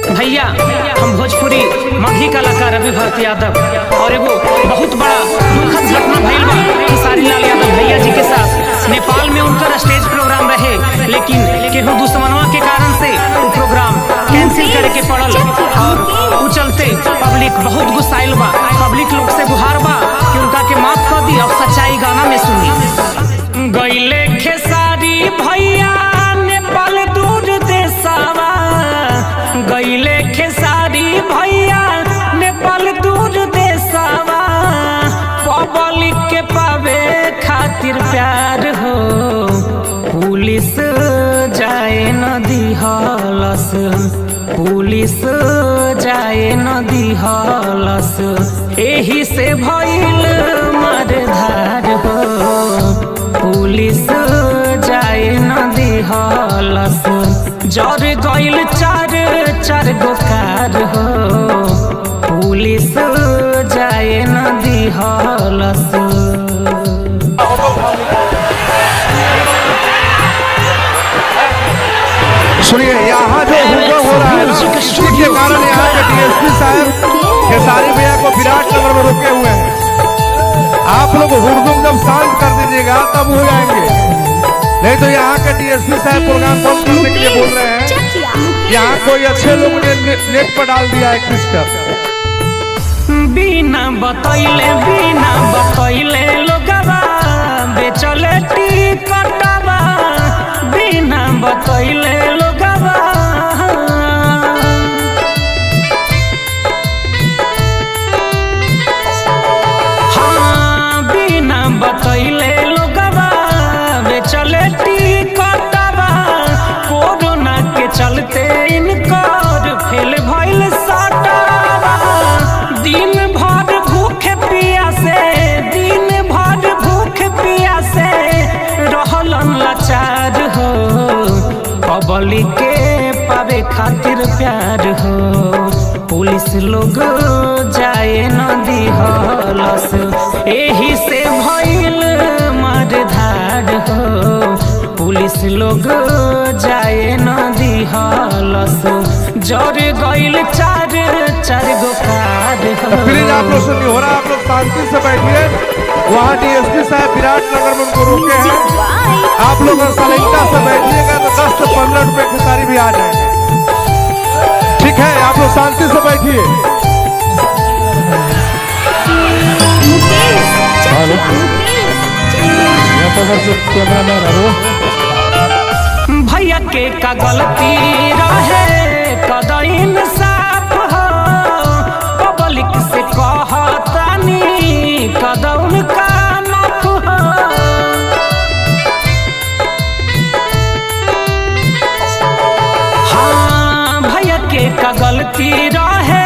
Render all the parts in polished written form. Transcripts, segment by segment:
भैया हम भोजपुरी मगही कलाकार रवि भरत यादव और एगो बहुत बड़ा दुखद घटना भइल बा खेसारी लाल यादव भैया जी के साथ। नेपाल में उनका स्टेज प्रोग्राम रहे, लेकिन केहू दुश्मनवा के कारण से वो प्रोग्राम कैंसिल करे के पड़ल और उ चलते पब्लिक बहुत गुस्साइल बा। पब्लिक लोग से गुहार बा कि उनका के माफ कर दी और सच्चाई गाना में सुनी। गईले खेसारी भैया नेपाल दूर देशवा, गईले खेसारी भैया नेपाल दूर देशवा, पब्लिक के पावे खातिर प्यार हो पुलिस जाए न दिहलस, पुलिस जाए न दिहलस, एही से भइल मारधार हो पुलिस जाए न दिहलस, जर गइल चार गो कार हो पुलिस जाए न दिहलस। सुनिए, यहाँ जो हुक्म हो रहा है ना, इसके कारण यहाँ के डीएसपी साहब खेसारी भैया को विराट नगर में रुके हुए हैं। आप लोग हुड़दुम जब शांत कर दीजिएगा तब हो जाएंगे, नहीं तो यहाँ के डीएसपी साहब प्रोग्राम बंद करने के लिए बोल रहे हैं। यहाँ कोई अच्छे लोगों ने नेट पर डाल दिया है क्रिस्टल। बिना बतैले लोगवा बेचले टिकटवा, बिना बतैले लोगवा, हाँ बिना बतैले लोगवा बेचले टिकटवा, कोरोना के चलते इनकर फेल भइल सटवा, दिन भर भूखे पियासे, दिन भर भूखे पियासे रहलन लाचार हो, पब्लिक के पावे खातिर प्यार हो पुलिस लोग जाए न दिहलस, एही से भइल मारधार हो पुलिस लोग जाए न दिहलस, जर गइल चार गो कार हो। प्लीज आप लोग सुनिए, हो रहा आप लोग शांति से बैठिए। वहाँ डीएसपी साहब विराट नगर में उनको रोके हैं। आप लोग सलेक्टा से बैठिएगा तो 10 से 15 रुपए खेसारी भी आ जाएंगे। ठीक है, आप लोग शांति से बैठिए। भैया के का गलती रहे कदा इंसाफ हो, पब्लिक से कहतानी कदा उनका माफ हो, हाँ भैया के का गलती रहे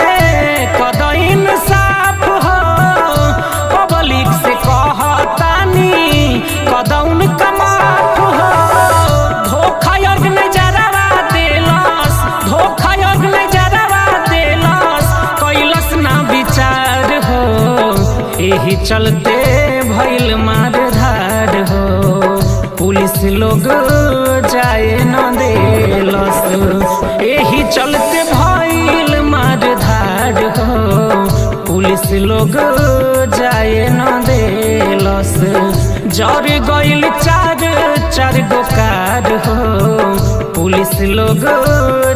कदा इंसाफ हो, पब्लिक से कहतानी कदा उनका माफ हो, धोखा यज्ञ जरावा देलस, धोखा यज्ञ जरावा देलस, कैलस ना विचार हो, एही चलते भइल मारधार हो पुलिस लोग जाए न देलस, एही चलते भइल मारधार हो पुलिस लोग जाए न देलस, जर गइल चार गो कार हो पुलिस लोग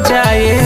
जाए न